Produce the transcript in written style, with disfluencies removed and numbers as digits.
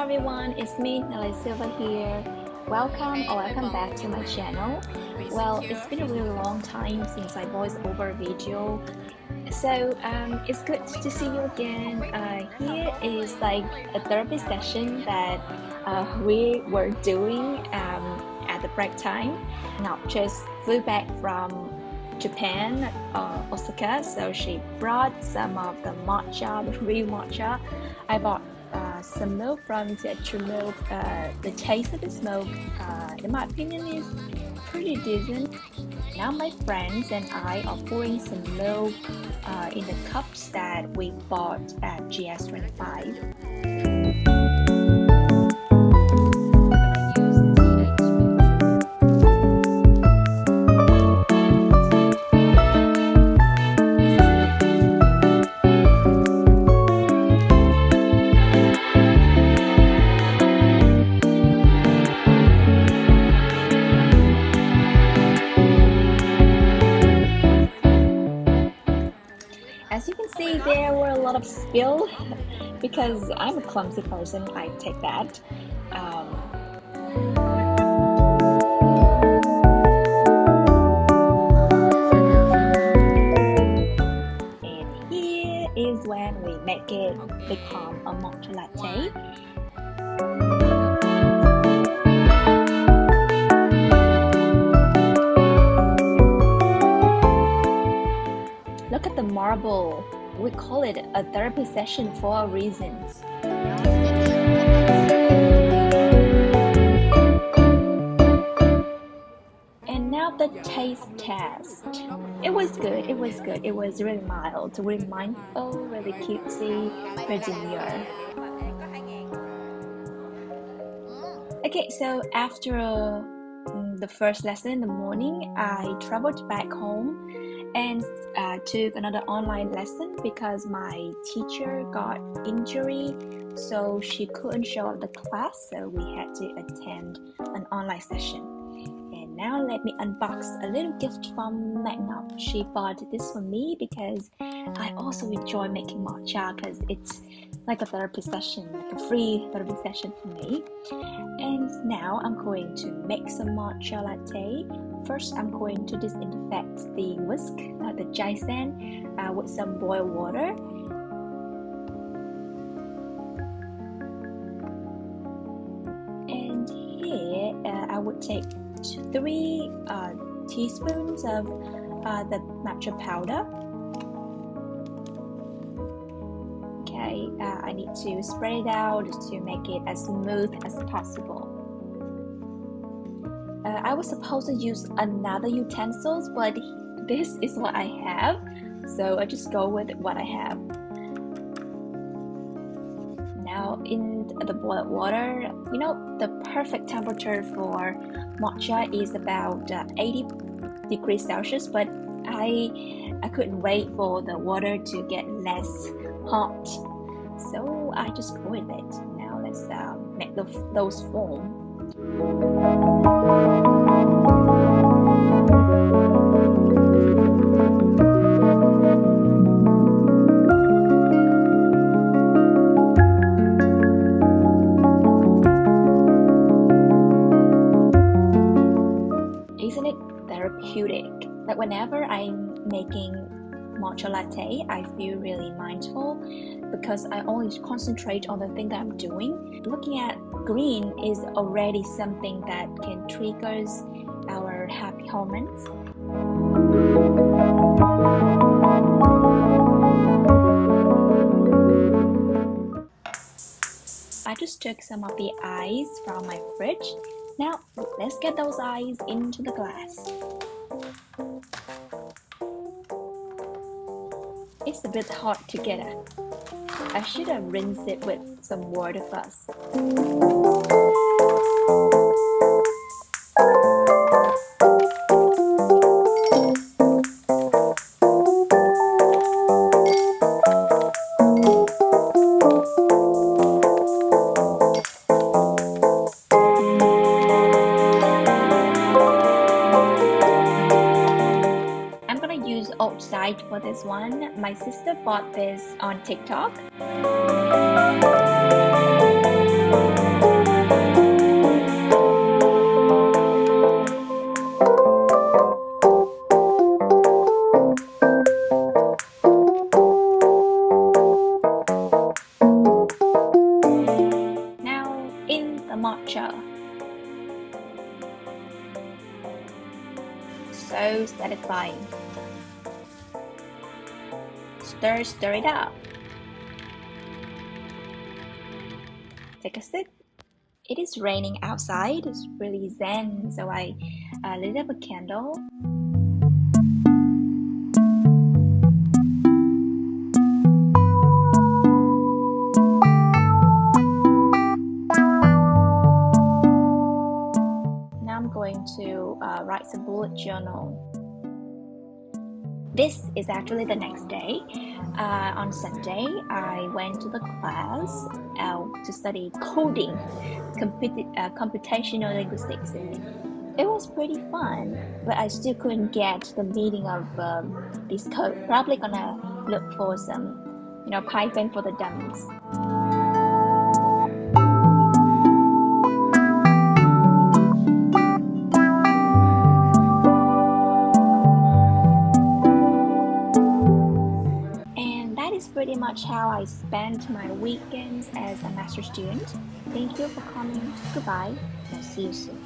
everyone, it's me, Nelly Silva here. Welcome back to my channel. Well, it's been a really long time since I voiced over a video, so it's good to see you again. Here is like a therapy session that we were doing at the break time. Now, just flew back from Japan, Osaka, so she brought some of the matcha, the real matcha. I bought some milk from the actual milk. The taste of this milk, in my opinion, is pretty decent. Now my friends and I are pouring some milk in the cups that we bought at GS25. As you can see, there were a lot of spill because I'm a clumsy person. I take that. And here is when we make it become a matcha latte. Look at the marble. We call it a therapy session for a reason. And now the taste test. It was good. It was good. It was really mild, really mindful, really cutesy, very demure. Okay, so after the first lesson in the morning, I traveled back home and took another online lesson because my teacher got injury, so she couldn't show up the class, so we had to attend an online session. And now let me unbox a little gift from Magna. She bought this for me because I also enjoy making matcha because it's like a therapy session, like a free therapy session for me. And now I'm going to make some matcha latte. First, I'm going to disinfect the whisk, the Jaisen, with some boiled water. And here, I would take 3 teaspoons of the matcha powder. Okay, I need to spread it out to make it as smooth as possible. I was supposed to use another utensils, but this is what I have, so I just go with what I have. Now in the boiled water, you know, the perfect temperature for matcha is about 80 degrees Celsius, but I couldn't wait for the water to get less hot, so I just go with it. Now let's make those foam. Isn't it therapeutic? Like whenever I'm making matcha latte, I feel really mindful because I always concentrate on the thing that I'm doing. Looking at green is already something that can trigger our happy hormones. I just took some of the ice from my fridge. Now let's get those ice into the glass. It's a bit hot to get at. I should have rinsed it with some water first. Outside for this one. My sister bought this on TikTok. matcha. So satisfying. Stir it up. Take a sip. It is raining outside. It's really zen, so I lit up a candle. Now I'm going to write some bullet journal. This is actually the next day. On Sunday, I went to the class to study coding, computational linguistics. It was pretty fun, but I still couldn't get the meaning of this code. Probably gonna look for some, Python for the dummies. That is pretty much how I spent my weekends as a master's student. Thank you for coming. Goodbye. I'll see you soon.